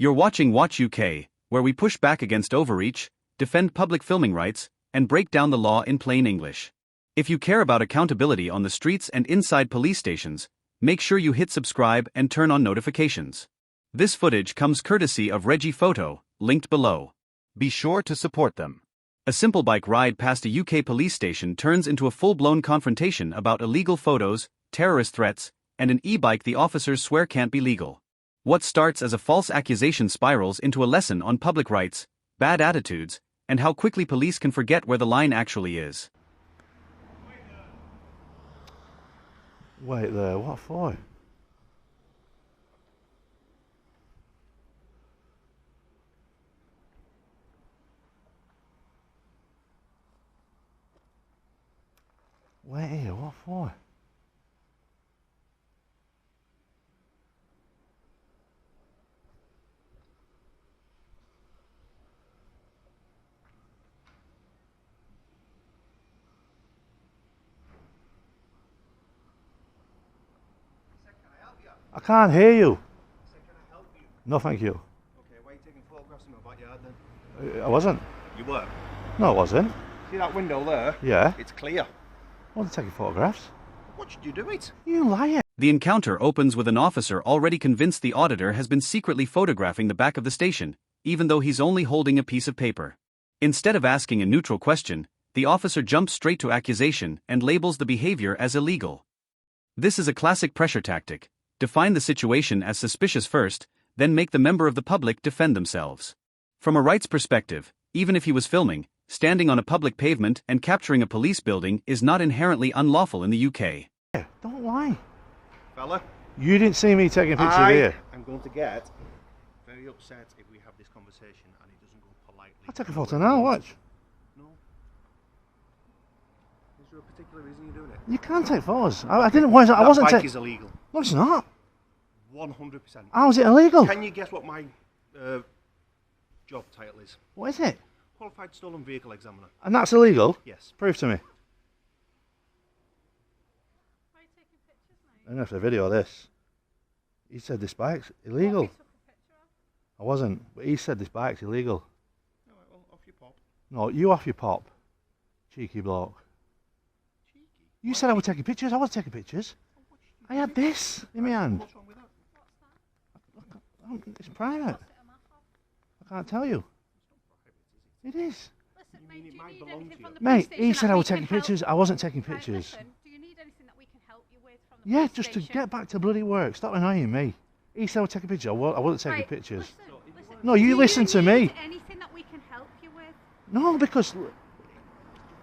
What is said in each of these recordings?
You're watching Watch UK, where we push back against overreach, defend public filming rights, and break down the law in plain English. If you care about accountability on the streets and inside police stations, make sure you hit subscribe and turn on notifications. This footage comes courtesy of Reggie Photo, linked below. Be sure to support them. A simple bike ride past a UK police station turns into a full-blown confrontation about illegal photos, terrorist threats, and an e-bike the officers swear can't be legal. What starts as a false accusation spirals into a lesson on public rights, bad attitudes, and how quickly police can forget where the line actually is. Wait there, what for? Wait here, what for? I can't hear you. Can I help you? No, thank you. Okay, why are you taking photographs in my backyard then? I wasn't. You were? No, I wasn't. See that window there? Yeah. It's clear. I wasn't taking photographs. What should you do it? You liar. The encounter opens with an officer already convinced the auditor has been secretly photographing the back of the station, even though he's only holding a piece of paper. Instead of asking a neutral question, the officer jumps straight to accusation and labels the behavior as illegal. This is a classic pressure tactic. Define the situation as suspicious first, then make the member of the public defend themselves. From a rights perspective, even if he was filming, standing on a public pavement and capturing a police building is not inherently unlawful in the UK. Don't lie. Fella? You didn't see me taking a picture here. I'm going to get very upset if we have this conversation and it doesn't go politely. I'll take a photo now, watch. No. Is there a particular reason you're doing it? You can't take photos. I didn't want to. I wasn't That bike taking. is illegal. No, it's not. 100%. How's it illegal? Can you guess what my job title is? What is it? Qualified Stolen Vehicle Examiner. And that's illegal? Yes. Prove to me. Why are you taking pictures, mate? I'm going to have to video this. He said this bike's illegal. What have you took a picture of? I wasn't, but he said this bike's illegal. Alright, well, off you pop. No, you off your pop. Cheeky bloke. Cheeky. You said I was taking pictures. I wasn't taking pictures. I had this in my hand. What's wrong with that? It's private. What's it a map of? I can't tell you. It is. Listen, mean mate, it do you might need belong anything to from you? the police Mate, he station said that I we was can taking help? pictures. I wasn't taking Right, pictures. listen, do you need anything that we can help you with from the Yeah, police just to station? get back to bloody work. Stop annoying me. He said I was taking pictures. I wasn't taking Right, pictures. Listen, No, you do listen to me. need anything that we can help you with? No, because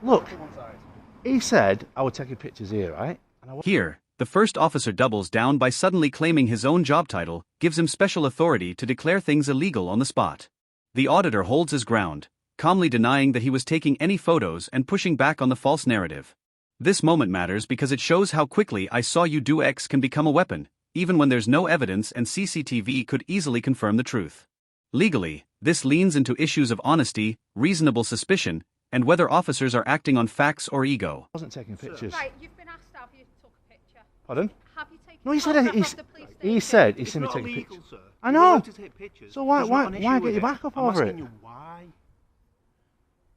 look, To one side. he said I was taking pictures here, right? And I wa- Here, the first officer doubles down by suddenly claiming his own job title, gives him special authority to declare things illegal on the spot. The auditor holds his ground, calmly denying that he was taking any photos and pushing back on the false narrative. This moment matters because it shows how quickly "I saw you do X" can become a weapon, even when there's no evidence and CCTV could easily confirm the truth. Legally, this leans into issues of honesty, reasonable suspicion, and whether officers are acting on facts or ego. I wasn't taking pictures. Right, you've been asked, have you took a picture? Pardon? Have you taken No, a he said photograph he's- of the police He station? said he It's seen me not taking illegal, pictures. sir. I You're know. allowed to take pictures. So why- There's why- not an why issue get with your back up I'm over asking it? you why.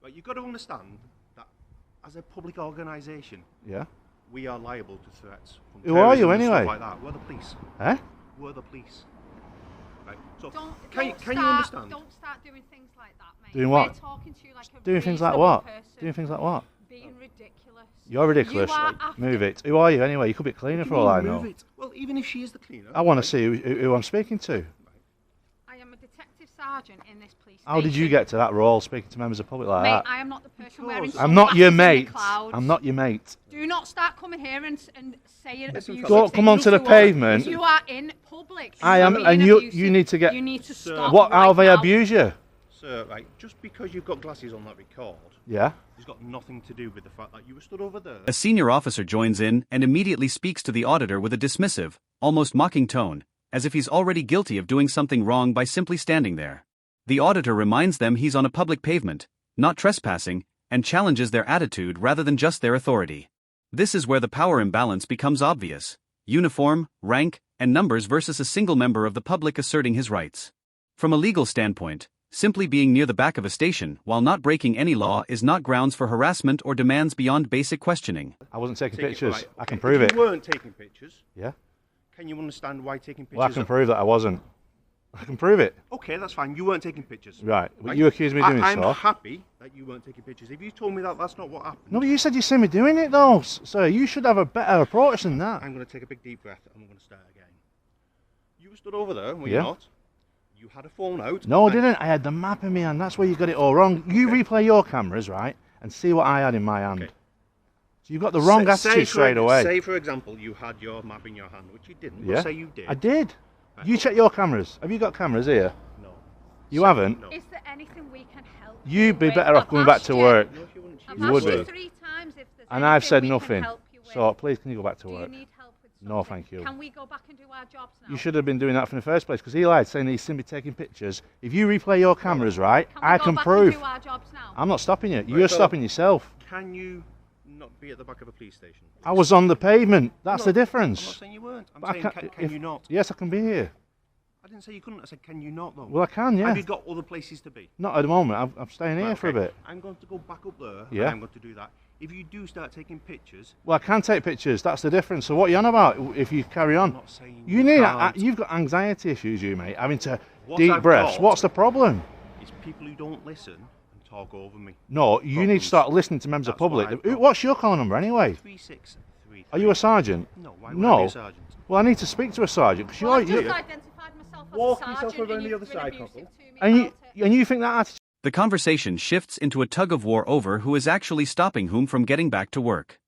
Right, you've got to understand that as a public organisation, Yeah. we are liable to threats from Who are you terrorism and stuff anyway? like that. We're the police. Eh? We're the police. Right. So Don't you start, understand? Don't start doing things like that, mate. Doing what? We're talking to you like a Doing things like reasonable what? person. Doing things like what? Being ridiculous. You're ridiculous. You are after- Move it. Who are you anyway? You could be a cleaner for all I know. Move it. Well, even if she is the cleaner. I want to see who I'm speaking to. I am a detective sergeant in this police How did you station. get to that role, speaking to members of the public like Mate, that? I am not the person Because- wearing I'm not your sunglasses in mate. the clouds. I'm not your mate. Do not start coming here and saying Listen, abusive Don't things come onto the to us. pavement. You are in public. I You am, are being and you abusive. need to get. You need to Sir. stop. What? How right they now. abuse you? Sir, right, just because you've got glasses on that record, Yeah. it's got nothing to do with the fact that you were stood over there. A senior officer joins in and immediately speaks to the auditor with a dismissive, almost mocking tone, as if he's already guilty of doing something wrong by simply standing there. The auditor reminds them he's on a public pavement, not trespassing, and challenges their attitude rather than just their authority. This is where the power imbalance becomes obvious: uniform, rank, and numbers versus a single member of the public asserting his rights. From a legal standpoint, simply being near the back of a station while not breaking any law is not grounds for harassment or demands beyond basic questioning. I wasn't taking Take it, pictures. right, I okay. can prove If it. you weren't taking pictures, Yeah. can you understand why taking pictures? Well, I can prove that I wasn't. I can prove it. Okay, that's fine. You weren't taking pictures. Right. But you accused me of doing I'm so. happy that you weren't taking pictures. If you told me that that's not what happened, No, but you said you see me doing it though, sir. You should have a better approach than that. I'm going to take a big deep breath and I'm going to start again. You stood over there, were Yeah. you not? You had a phone out. No, I and- didn't. I had the map in my hand. That's where you got it all wrong. You replay your cameras, right, and see what I had in my hand. Okay. So you've got the wrong Say attitude straight away. Say, for example, you had your map in your hand, which you didn't. Yeah. But say you did. I did. Right. You check your cameras. Have you got cameras here? No. You haven't? No. Is there anything we can help You'd be with? better off I've going back asked to you- work. No, if you wouldn't. I've You asked would you be. 3 times if there's And I've anything said we can nothing. help you with. So please, can you go back to Do you work? need help with No, something? thank you. Can we go back and do our jobs now? You should have been doing that from the first place because he lied, saying he's seen me taking pictures. If you replay your cameras, right, Can we I go can back prove. And do our jobs now? I'm not stopping you. You're so- stopping yourself. Can you not be at the back of a police station? I was on the pavement. That's No, the I'm difference. not saying you weren't. I'm But I saying, can't- can if- you not? Yes, I can be here. I didn't say you couldn't. I said, can you not, though? Well, I can, yeah. Have you got other places to be? Not at the moment. I'm staying here Right, for a okay. bit. I'm going to go back up there. Yeah. And I'm going to do that. If you do start taking pictures, Well, I can take pictures. That's the difference. So what are you on about? If you carry on, I'm not saying you need. can't. You've got anxiety issues, you mate. Having to What deep I've breaths. got- What's the problem? It's people who don't listen and talk over me. No, you need to Problems. start listening to members of That's what public. I've got. What's your call number anyway? 3633. Are you a sergeant? No. Why would I No. be a sergeant? Well, I need to speak to a sergeant because Well, I've you're. just identified myself as Walk a yourself sergeant over on and the you've other been side, abusive Crumble. to me And about it. you think that attitude? The conversation shifts into a tug of war over who is actually stopping whom from getting back to work.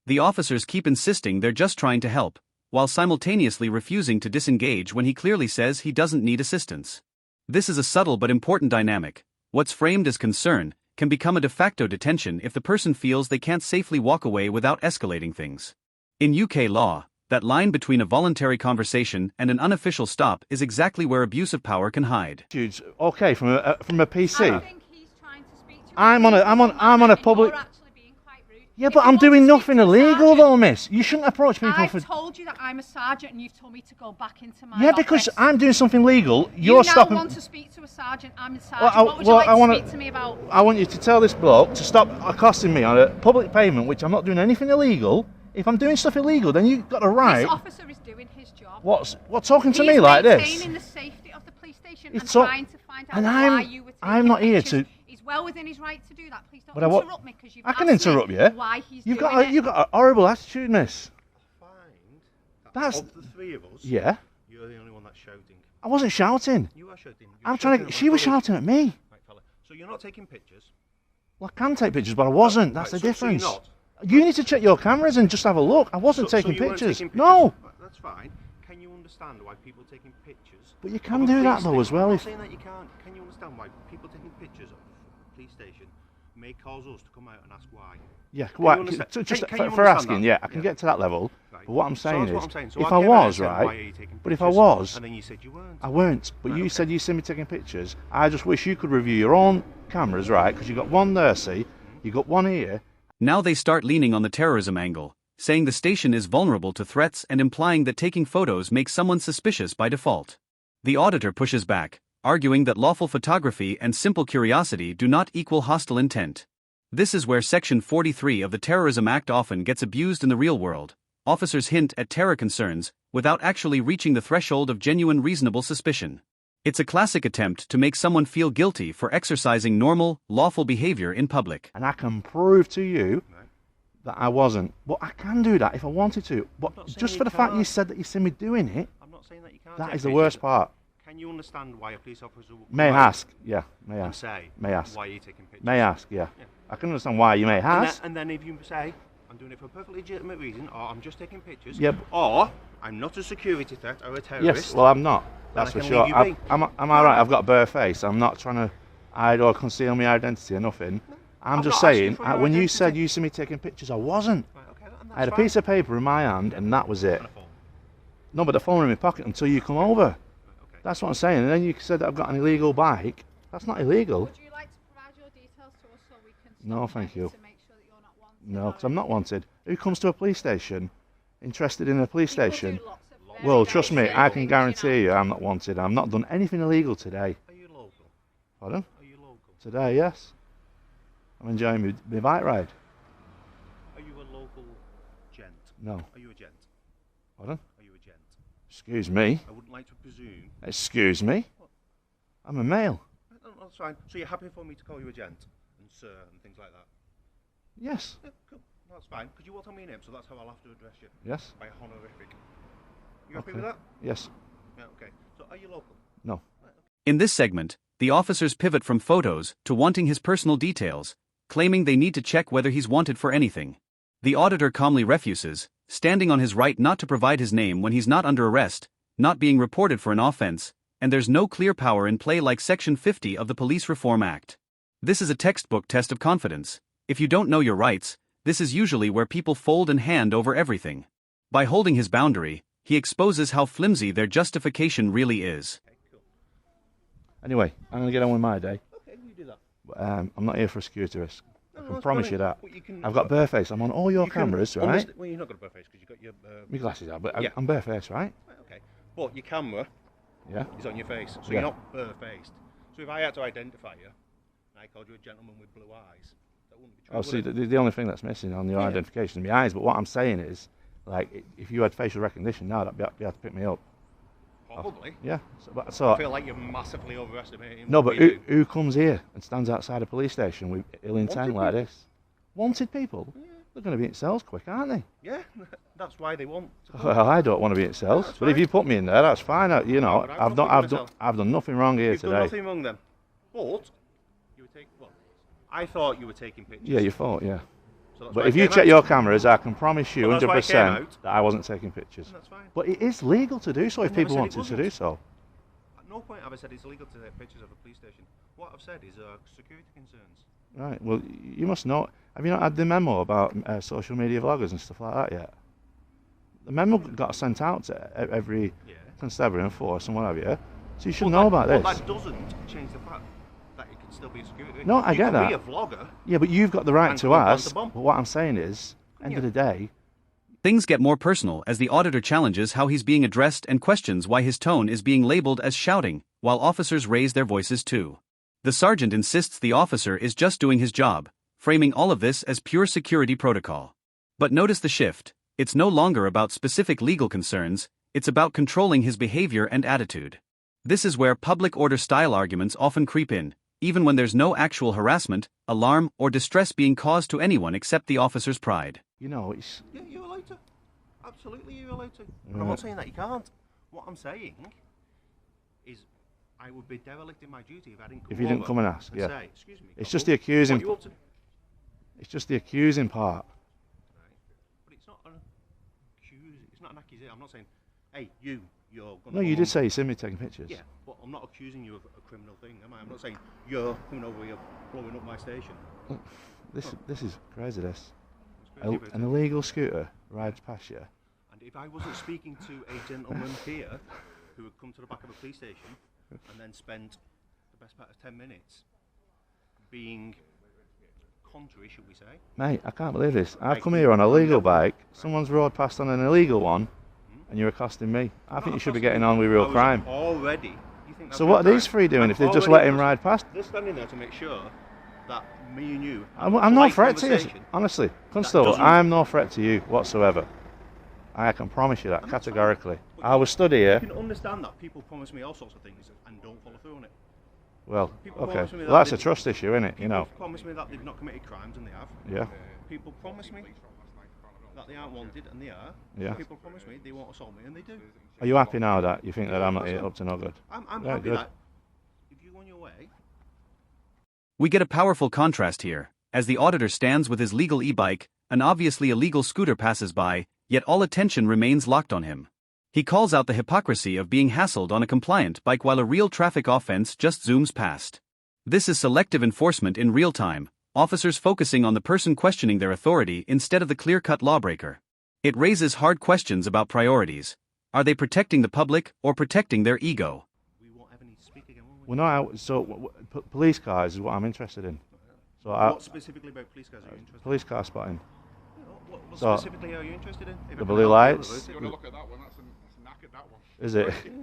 The officers keep insisting they're just trying to help, while simultaneously refusing to disengage when he clearly says he doesn't need assistance. This is a subtle but important dynamic. What's framed as concern can become a de facto detention if the person feels they can't safely walk away without escalating things. In UK law, that line between a voluntary conversation and an unofficial stop is exactly where abuse of power can hide. Okay, from a I PC. think he's trying to speak to you I'm in on a- a I'm on- reasonable I'm on a manner and public- you're actually being quite rude. Yeah, If but you I'm want to doing speak nothing to a illegal sergeant, though, miss. You shouldn't approach people I've for. told you that I'm a sergeant and you've told me to go back into my Yeah, because office. I'm doing something legal. You You're now stopping. want to speak to a sergeant. I'm a sergeant. Well, what would you like I to wanna- speak to me about? I want you to tell this bloke to stop accosting me on a public pavement, which I'm not doing anything illegal. If I'm doing stuff illegal, then you've got a right. This officer is doing his job. What talking to He's me like this? maintaining the safety of the police station and It's so- trying to find out and why you were taking I'm not here pictures. to- He's well within his right to do that. Please don't But I wa- interrupt me because you've I can asked interrupt me you. why he's You've doing got it. you've got a horrible attitude, miss. Find that That's- of the three of us, Yeah, you're the only one that's shouting. I wasn't shouting. You are shouting. You're I'm shouting trying at to. my She was colleague. shouting at me. Right, fella. So you're not taking pictures. Well, I can take pictures, but I wasn't. That's Right, the so you're difference. not? You need to check your cameras and just have a look. I wasn't So taking you weren't pictures. taking No, Right, that's fine. Can you understand why people taking pictures? but you of can a do that police though as station- well. I'm not If saying that you can't. Can you understand why people taking pictures of the police station may cause us to come out and ask why? yeah, you quite. understand- Just can you for understand asking, that? yeah, I can Yeah. get to that level. Right. But what I'm So saying that's what is, I'm saying. So if I I came out and was said, right, why are you taking but if I pictures? was, and then you said you weren't. I weren't. But Right, you okay. said you see me taking pictures. I just wish you could review your own cameras, right? Because you got one there, see, you got one here. Now they start leaning on the terrorism angle, saying the station is vulnerable to threats and implying that taking photos makes someone suspicious by default. The auditor pushes back, arguing that lawful photography and simple curiosity do not equal hostile intent. This is where Section 43 of the Terrorism Act often gets abused in the real world. Officers hint at terror concerns without actually reaching the threshold of genuine reasonable suspicion. It's a classic attempt to make someone feel guilty for exercising normal, lawful behavior in public. And I can prove to you Right. that I wasn't. But I can do that if I wanted to. But not saying just you for the fact you can't. said that you see me doing it, I'm not saying that you can't. that take is the pictures. worst part. Can you understand why a police officer would May come out ask, yeah, may and ask. say, May ask. why are you taking pictures? May ask, yeah. Yeah. I can understand why you may And ask. then if you say, I'm doing it for a perfectly legitimate reason, or I'm just taking pictures, Yeah, or I'm not a security threat or a terrorist. Yes, well, I'm not. That's I for can sure. leave you be. I'm all right. I've got a bare face. I'm not trying to hide or conceal my identity or nothing. I'm I've just not asked saying, you for your when you identity. said you see me taking pictures, I wasn't. Right, okay, and that's I had a fine. piece of paper in my hand, and that was it. And a phone. No, but the phone in my pocket until you come over. Right, okay. That's what I'm saying. And then you said that I've got an illegal bike. That's not illegal. Would you like to provide your details to us so we can No, stop thank checking you. to make sure that you're not wanted? No, because I'm not wanted. Who comes to a police station, interested in a police People station? do lots of Well, trust me, I can guarantee you I'm not wanted. I've not done anything illegal today. Are you local? Pardon? Are you local? Today, yes. I'm enjoying my bike ride. Are you a local gent? No. Are you a gent? Pardon? Are you a gent? Excuse me. I wouldn't like to presume. Excuse me. What? I'm a male. No, that's fine. So you're happy for me to call you a gent and sir and things like that? Yes. Yeah, cool. That's fine. Because you will tell me your name, so that's how I'll have to address you. Yes. By honorific. You happy with that? Yes. Yeah, okay. So are you local? No. Right, okay. In this segment, the officers pivot from photos to wanting his personal details, claiming they need to check whether he's wanted for anything. The auditor calmly refuses, standing on his right not to provide his name when he's not under arrest, not being reported for an offense, and there's no clear power in play like Section 50 of the Police Reform Act. This is a textbook test of confidence. If you don't know your rights, this is usually where people fold and hand over everything. By holding his boundary, he exposes how flimsy their justification really is. Okay, cool. Anyway, I'm going to get on with my day. Okay, you do that. But, I'm not here for a security risk. No, I can that's promise fine. you that. Well, you can- I've got barefaced. I'm on all your You can cameras, right? Well, you're not got a bare face because you've got your... My glasses are, but Yeah. I'm barefaced, right? Right, okay. But your camera Yeah. is on your face, so Yeah. you're not bare-faced. So if I had to identify you, and I called you a gentleman with blue eyes, that wouldn't be true, Oh, would see, it? the only thing that's missing on your Yeah. identification is my eyes. But what I'm saying is, like, if you had facial recognition now, that'd be able to pick me up. Probably. Yeah. So I feel like you're massively overestimating no, what but we do. who comes here and stands outside a police station with ill intent Wanted like people. this? Wanted people? Yeah. They're going to be in cells quick, aren't they? Yeah, that's why they want to come. Well, I don't want to be in cells, that's but if fine. you put me in there, that's fine. You know, but I've I've not done, put you in a cell. I've done nothing wrong here You've today. done nothing wrong then. But you were taking... Well, I thought you were taking pictures. Yeah, you thought, yeah. So that's But why if I you came check out. your cameras, I can promise you Well, that's why I came 100% out. that I wasn't taking pictures. That's fine. But it is legal to do so if I never people said it wanted to wasn't. do so. At no point have I said it's illegal to take pictures of a police station. What I've said is security concerns. Right, well, you must know. Have you not had the memo about social media vloggers and stuff like that yet? The memo got sent out to every Yeah. constabulary and force and what have you. So you should know about this. But that doesn't change the fact that it can still be a security. No, I you get can that. be a vlogger. Yeah, but you've got the right And to come and plant ask. a bomb. But what I'm saying is, end of you? the day, Things get more personal as the auditor challenges how he's being addressed and questions why his tone is being labeled as shouting, while officers raise their voices too. The sergeant insists the officer is just doing his job, framing all of this as pure security protocol. But notice the shift. It's no longer about specific legal concerns, it's about controlling his behavior and attitude. This is where public order style arguments often creep in, even when there's no actual harassment, alarm, or distress being caused to anyone except the officer's pride. you know, it's Yeah, you're allowed to. Absolutely, you're allowed to. Yeah. I'm not saying that you can't. What I'm saying is I would be derelict in my duty if I didn't come if you didn't over come and ask. and Yeah, say, excuse me. it's Corporal, just the accusing. what you up to? It's just the accusing part. Right. But it's not an it's not an accusation. I'm not saying, hey, you're going to No, you did say you seen me taking pictures. Yeah, but I'm not accusing you of a criminal thing, am I? I'm not saying you're coming over here blowing up my station. This is crazy. This It's crazy, but- an illegal scooter rides past you. And if I wasn't speaking to a gentleman here who had come to the back of a police station and then spent the best part of 10 minutes being contrary, should we say? Mate, I can't believe this. I've Like, come here on a legal yeah. bike. Someone's rode past on an illegal one, and you're accosting me. I think you should be getting on with real crime. Already. You think that's So real what are these crime? three doing I'm if they've just already let him ride past? They're standing there to make sure that me and you. have I'm a no polite threat to you, conversation. honestly. Constable, doesn't- I'm no threat to you whatsoever. I can promise you that And that's fine. categorically. But I will study You here. can understand that people promise me all sorts of things and don't follow through on it. Well, People okay. promise me Well, that that's a they- trust issue, isn't it? You know. People promise me that they've not committed crimes and they have. Yeah. People promise me that they aren't wanted and they are. Yeah. People promise me they won't assault me and they do. Are you happy now that you think that I'm not here up to no good? I'm Right, happy good. that if you go on your way, We get a powerful contrast here, as the auditor stands with his legal e-bike, an obviously illegal scooter passes by, yet all attention remains locked on him. He calls out the hypocrisy of being hassled on a compliant bike while a real traffic offense just zooms past. This is selective enforcement in real time, officers focusing on the person questioning their authority instead of the clear-cut lawbreaker. It raises hard questions about priorities. Are they protecting the public or protecting their ego? we won't ever need to speak again, will we? Well, no. Police cars is what I'm interested in. So What specifically about police cars are you interested police car spotting. in? What so- specifically are you interested in? If I The can blue help you lights. with it. You're going to look at that one, that's knackered. Is it? You've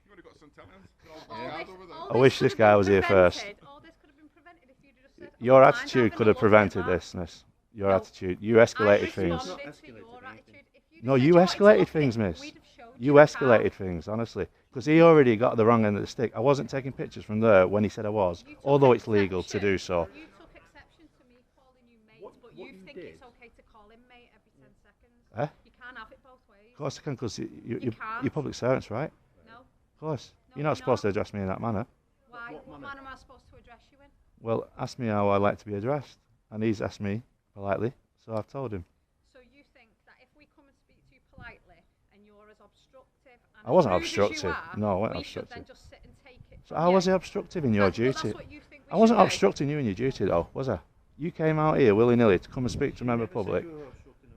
already got some talents. I wish this guy was here first. All this could have been prevented if you'd just said, Your "Oh, mind attitude having could a have look at prevented that." this, miss. Your No. attitude. You escalated things. Responded to your attitude. If you'd No, have said you wanted to escalated look at things, it, miss. we'd have showed You the escalated car. things, honestly. Because he already got the wrong end of the stick. I wasn't taking pictures from there when he said I was, You took although it's legal to do so. You took exception to me calling you mate, but what you you think did- it's okay to call him mate every 10 seconds. Eh? You can't have it both ways. Of course I can, because You can't. you're public servants, right? No. Of course. No, You're not you're supposed to not. address me in that manner. Why? What What manner? manner am I supposed to address you in? Well, ask me how I like to be addressed. And he's asked me politely, so I've told him. So you think that if we come and speak to you politely and you're as obstructive and I wasn't as rude as you obstructive. are, No, I wasn't we should then obstructive. just sit and take it So from how you? was I obstructive in your Well, duty? that's what you think we I wasn't should do. obstructing you in your duty, though, was I? You came out here willy-nilly to come and speak to a member of the public,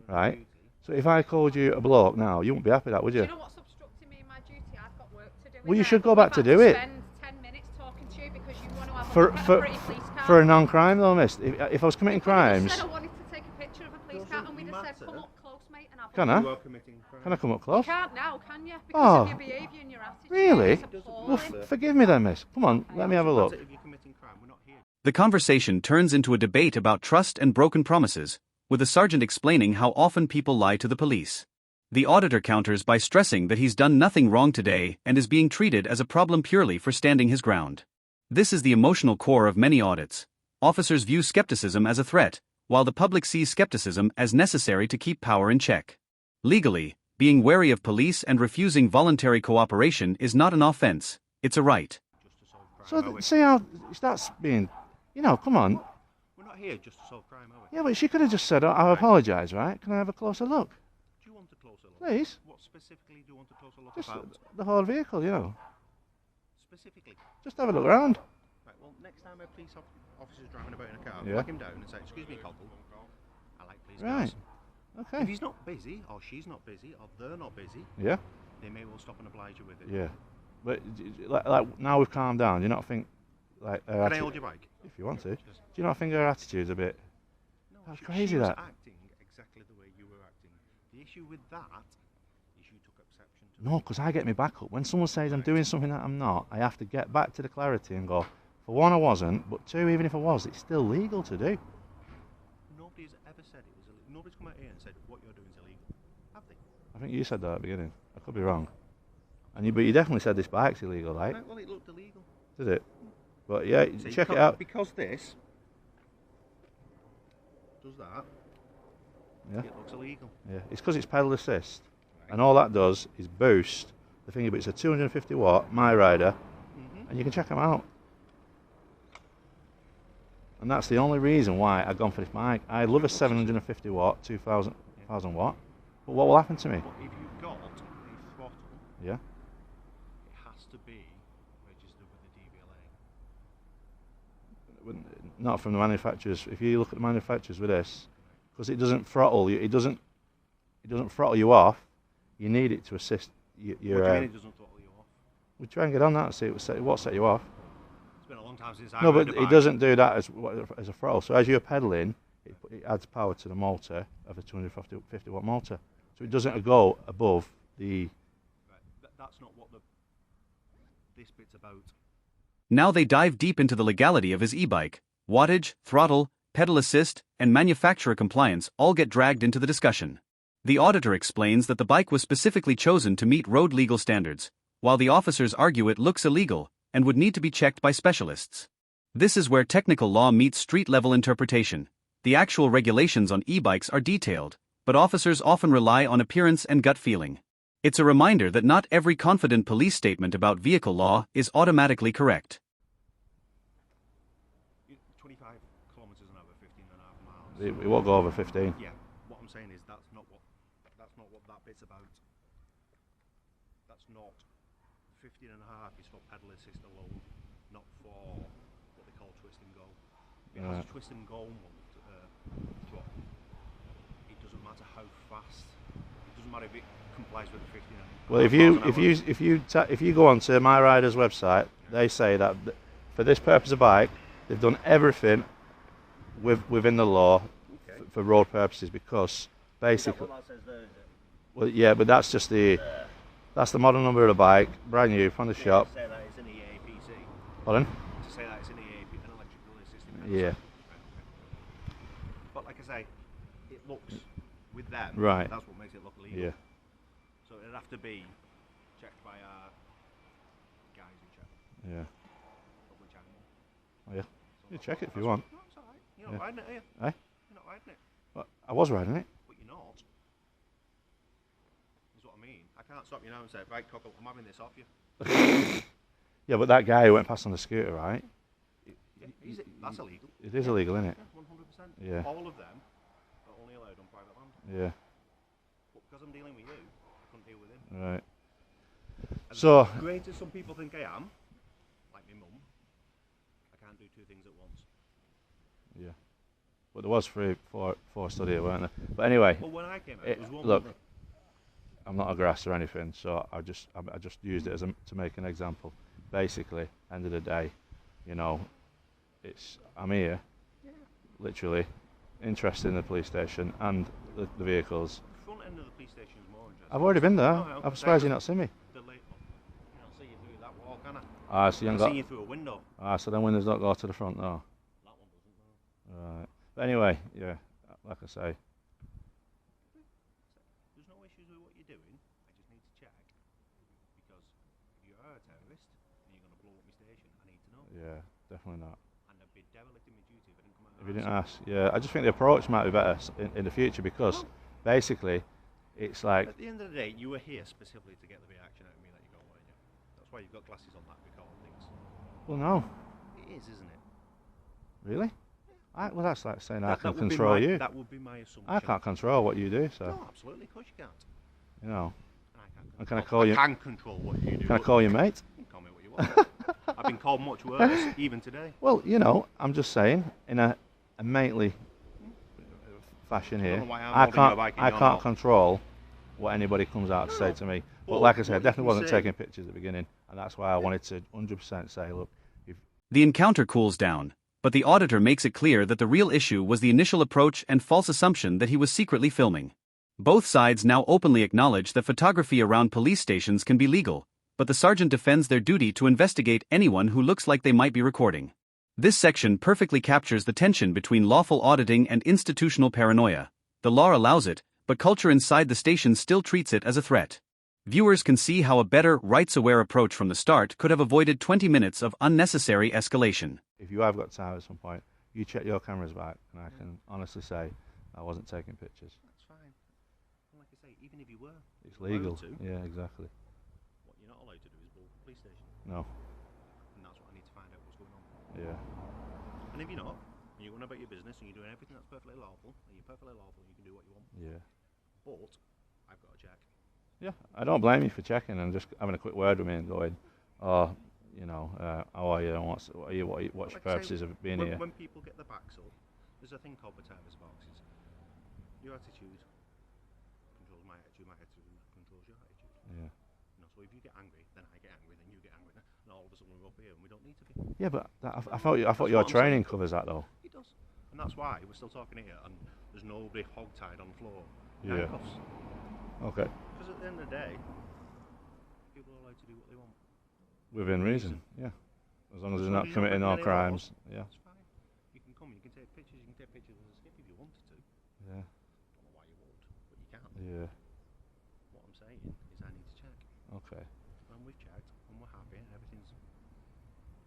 right? So if I called you a bloke now, you wouldn't be happy with that, would Do you? you know what's obstructing me in my duty? I've got work to do. Well, in you there, should but go back we've to had do it. Spend 10 minutes talking to you because you want to have a For look at for a pretty police car. for a non-crime, though, miss. If I was committing You could have just crimes, said I wanted to take a picture of a police car and we'd have said, matter. come up close, mate, and have can a I? You are committing crime. Can I come up You close? can't now, can you? Because Oh, of your behaviour and your attitude. Really? It's Well, appalling. forgive me then, miss. Come on, let me have a look. If you're committing crime, we're not here. The conversation turns into a debate about trust and broken promises, with the sergeant explaining how often people lie to the police. The auditor counters by stressing that he's done nothing wrong today and is being treated as a problem purely for standing his ground. This is the emotional core of many audits. Officers view skepticism as a threat, while the public sees skepticism as necessary to keep power in check. Legally, being wary of police and refusing voluntary cooperation is not an offense, it's a right. Just to solve crime, So are we? see how that's being, come on. We're not here just to solve crime, are we? Yeah, but she could have just said, I apologise, right? Can I have a closer look? Do you want a closer look? Please. What specifically do you want a closer look Just about? the whole vehicle, Specifically. Just have a look around. Right, well, next time a police officer's driving about in a car, Yeah. flag him down and say, excuse me, Cobble, I like police Right. cars. If Okay. he's not busy, or she's not busy, or they're not busy, Yeah. they may well stop and oblige you with it. Yeah. But like now we've calmed down, do you not think like her Can I atti- hold your bike? if you want to? Do you not think her attitude's a bit? No, That's she crazy, was that. acting exactly the way you were acting. The issue with that is you took exception to No, because I get my back up. When someone says I'm doing something that I'm not, I have to get back to the clarity and go, for one, I wasn't, but two, even if I was, it's still legal to do. Nobody's ever said it was illegal. Nobody's come out here and said what you're doing is illegal. Have they? I think you said that at the beginning. I could be wrong. But you definitely said this bike's illegal, right? Right, well, it looked illegal. Did it? But yeah, See, check it because- out. Because this does that, Yeah. it looks illegal. Yeah, it's because it's pedal assist, and all that does is boost the thingy. But it's a 250 watt My Rider, and you can check them out. And that's the only reason why I've gone for this bike. I love a 750 watt, 2000 watt. But what will happen to me? But if you've got a throttle, Yeah. it has to be registered with the DVLA. Not from the manufacturers. If you look at the manufacturers with this, because it doesn't throttle you, it doesn't throttle you off. You need it to assist your. What do you mean it doesn't throttle you off? We try and get on that and see what set you off. It's been a long time since I No, rode but a it bike. doesn't do that as a throttle. So as you're pedalling, it adds power to the motor of a 250 watt motor. So it doesn't go above the. Right, that's not what this bit's about. Now they dive deep into the legality of his e-bike. Wattage, throttle, pedal assist, and manufacturer compliance all get dragged into the discussion. The auditor explains that the bike was specifically chosen to meet road legal standards, while the officers argue it looks illegal and would need to be checked by specialists. This is where technical law meets street-level interpretation. The actual regulations on e-bikes are detailed, but officers often rely on appearance and gut feeling. It's a reminder that not every confident police statement about vehicle law is automatically correct. 25 kilometres an hour, 15 and a half miles. It won't go over 15. Yeah, what I'm saying is that's not what that bit's about. That's not 15 and a half is for pedal assist alone, not for what they call twist and go. It has a twist and go throttle. It doesn't matter how fast. It doesn't matter if it complies with the 15 and a half. Well, if you go onto My Rider's website, they say that for this purpose of bike, they've done everything within the law for road purposes, because basically. That says there, is it? Well, yeah, but that's just the. That's the model number of the bike, brand new from the shop. To say that it's an EAPC. Pardon? To say that it's an EAP, an electrical system. Yeah. Right, okay. But like I say, it looks with them. Right. That's what makes it look illegal. Yeah. So it'd have to be checked by our guys who check. Yeah. Which I know. Oh, yeah. You check it if you want. No, it's alright. You're not Yeah. riding it, are you? Eh? You're not riding it. Well, I was riding it. But you're not. Is what I mean. I can't stop you now and say, right, cockle, I'm having this off you. Yeah, but that guy who went past on the scooter, right? That's illegal. It is illegal, isn't it? Yeah, 100%. Yeah. All of them are only allowed on private land. Yeah. But because I'm dealing with you, I couldn't deal with him. Right. As So. great as some people think I am, like my mum, I can't do two things at once. Yeah. But there was four study, weren't there? But anyway. Well, when I came out, it was one. Look, I'm not a grass or anything, so I just used it to make an example. Basically, end of the day, you know, I'm here, literally, interested in the police station and the vehicles. The front end of the police station is more interesting. I've already been there. No, I'm surprised you've not seen me. The late, I can't see you through that wall, can I? Ah, so you I ain't can got. see you through a window. Ah, so then windows don't go to the front, no. That one doesn't, no. Right. But anyway, yeah, like I say. There's no issues with what you're doing. I just need to check because if you are a terrorist and you're going to blow up my station, I need to know. Yeah, definitely not. And I'd be derelict in my duty if I didn't come out. If you didn't ask, yeah, I just think the approach might be better in the future because basically, it's like. At the end of the day, you were here specifically to get the reaction out of me that you got, weren't you? That's why you've got glasses on that recording things. Well, no. It is, isn't it? Really? Well, that's like saying I can would be control you. That would be my assumption. I can't control what you do, so. No, absolutely, of course you can't. You know. And can I call you? I can control what you do. Can I call you mate? You can call me what you want. I've been called much worse, even today. Well, you know, I'm just saying, in a mately fashion I don't here, know why I'm I holding your bike and I you're can't not. control what anybody comes out to say to me. But Well, like I said, I what you definitely can wasn't say- taking pictures at the beginning, and that's why I wanted to 100% say, look, The encounter cools down, but the auditor makes it clear that the real issue was the initial approach and false assumption that he was secretly filming. Both sides now openly acknowledge that photography around police stations can be legal, but the sergeant defends their duty to investigate anyone who looks like they might be recording. This section perfectly captures the tension between lawful auditing and institutional paranoia. The law allows it, but culture inside the station still treats it as a threat. Viewers can see how a better, rights-aware approach from the start could have avoided 20 minutes of unnecessary escalation. if you have got time at some point, you check your cameras back, and I can honestly say I wasn't taking pictures. That's fine. And like I say, even if you were, It's legal. to, Yeah, exactly. what you're not allowed to do is blow up the police station. No. And that's what I need to find out what's going on. Yeah. And if you're not, and you're going about your business and you're doing everything that's perfectly lawful, and you're perfectly lawful, you can do what you want. Yeah. But I've got to check. Yeah. I don't blame you for checking and just having a quick word with me and going, oh, you know, how are you? And what's your Like purposes I say, of being when, here? When people get their backs up, there's a thing called the terrorist boxes. Your attitude controls my attitude controls your attitude. Yeah. You know, so if you get angry, then I get angry, then you get angry, and all of a sudden we're up here and we don't need to be. Yeah, but I thought your what I'm training saying. covers that though. It does. And that's why we're still talking here and there's nobody hog-tied on the floor. Yeah. Handcuffs. Okay. Because at the end of the day, people are allowed to do what they want. Within reason. Yeah. As long as As they're long not as you're not committing no breaking any crimes. Yeah. That's fine. You can come, you can take pictures of the skip if you wanted to. Yeah. Don't know why you won't, but you can. Yeah. What I'm saying is I need to check. Okay. And we've checked, and we're happy, and everything's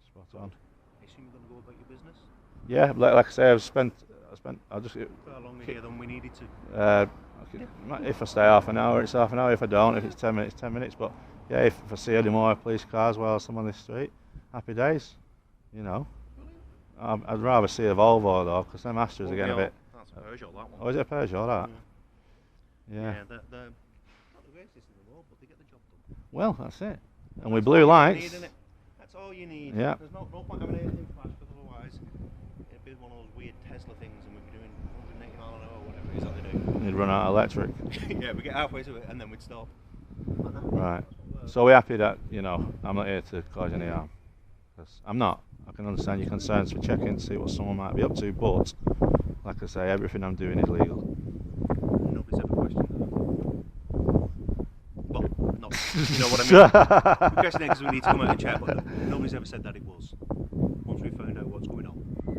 Spot on. I assume you're going to go about your business? Yeah, like I say, I'll just For longer here than we needed to. if I stay half an hour, it's half an hour. If I don't, if it's 10 minutes, 10 minutes. But yeah, if I see any more police cars while I'm on this street, happy days. You know, I'd rather see a Volvo though, because them Astras are getting a bit. That's a Peugeot, that one. Oh, is it a Peugeot that? Yeah, Yeah. they're not the greatest in the world, but they get the job done. Well, that's it. And with blue lights. That's all you need. Yeah. There's no point having anything flash, because otherwise it'd be one of those weird Tesla things and we'd be doing 180 mile an hour or whatever it is that they do. You'd run out of electric. Yeah, we get halfway to it and then we'd stop. Right. So we're happy that, you know, I'm not here to cause any harm. 'Cause I'm not. I can understand your concerns for checking to see what someone might be up to, but like I say, everything I'm doing is legal. Nobody's ever questioned that. Well, not You know what I mean? The question is, we need to come out and check, but nobody's ever said that it was. Once we found out what's going on, we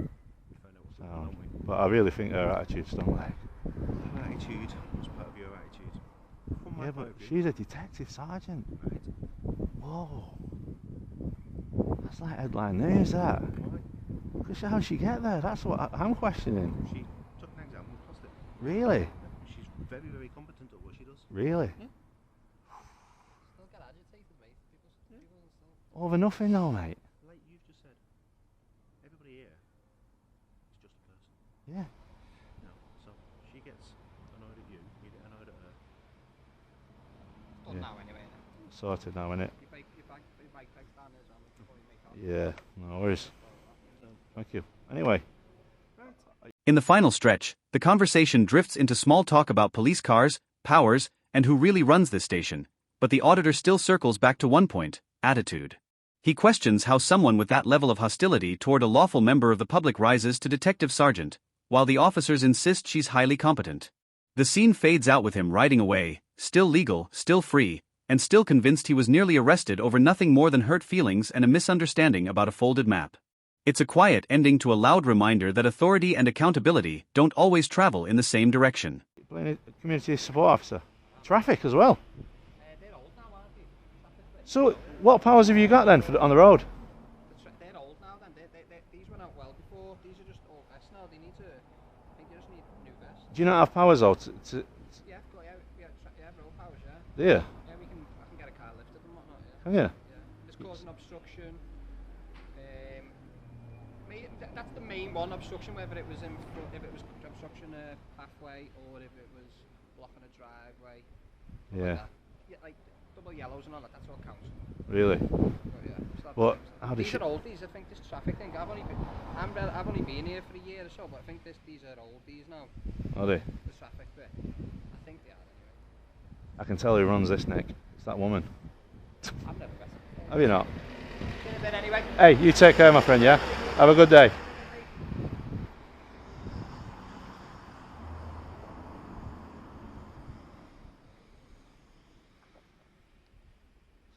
found out what's going on, don't we? But I really think her attitude's don't like. Her attitude was part of your attitude. From my Yeah, point but of view. she's a detective sergeant. Right. Whoa. That's like headline news, that. Why? Because how did she get there? That's what I'm questioning. She took an exam and passed it. Really? She's very, very competent at what she does. Really? Yeah. Still get agitated, mate. People still. Over nothing though, mate. Like you've just said, everybody here is just a person. Yeah. You know, so she gets annoyed at you, you get annoyed at her. Done Yeah. now anyway. Innit? Sorted now, innit? Your bike bag's down there as well before you make off. Yeah, no worries. Thank you. Anyway. In the final stretch, the conversation drifts into small talk about police cars, powers, and who really runs this station, but the auditor still circles back to one point: attitude. He questions how someone with that level of hostility toward a lawful member of the public rises to detective sergeant, while the officers insist she's highly competent. The scene fades out with him riding away, still legal, still free, and still convinced he was nearly arrested over nothing more than hurt feelings and a misunderstanding about a folded map. It's a quiet ending to a loud reminder that authority and accountability don't always travel in the same direction. Playing a community support officer. Traffic as well. They're old now, aren't they? Traffic police. So, what powers have you got then on the road? They're old now. Then these went out well before. These are just old vests now. They need to. I think they just need new vests. Do you not have powers though? Yeah, road powers. Yeah. Do you? Yeah, I can get a car lifted and whatnot. Yeah. Can you? Yeah. It's causing obstruction. That's the main one, obstruction, whether it was if it was obstruction a pathway or if it was blocking a driveway. Yeah. Yeah, like double yellows and all that, that's all counts. Really? But yeah, But how does these she... are old, these, I think this traffic thing, I've only been here for a year or so, but I think these are old, these now, Are they? the traffic bit. I think they are anyway. I can tell who runs this, Nick. It's that woman. I've never met her. Have you not? See you in a bit anyway. Hey, you take care, my friend, yeah? Have a good day.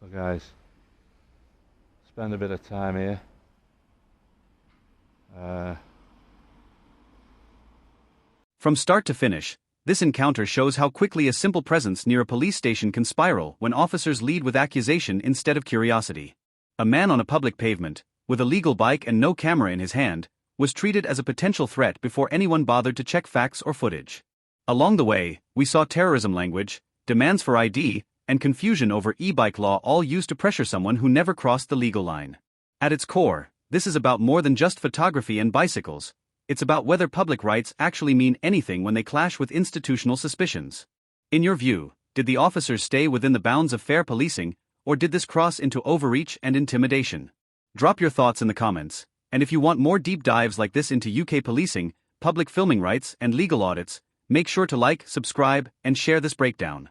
So guys, spend a bit of time here. From start to finish, this encounter shows how quickly a simple presence near a police station can spiral when officers lead with accusation instead of curiosity. A man on a public pavement, with a legal bike and no camera in his hand, was treated as a potential threat before anyone bothered to check facts or footage. Along the way, we saw terrorism language, demands for ID, and confusion over e-bike law, all used to pressure someone who never crossed the legal line. At its core, this is about more than just photography and bicycles. It's about whether public rights actually mean anything when they clash with institutional suspicions. In your view, did the officers stay within the bounds of fair policing, or did this cross into overreach and intimidation? Drop your thoughts in the comments, and if you want more deep dives like this into UK policing, public filming rights, and legal audits, make sure to like, subscribe, and share this breakdown.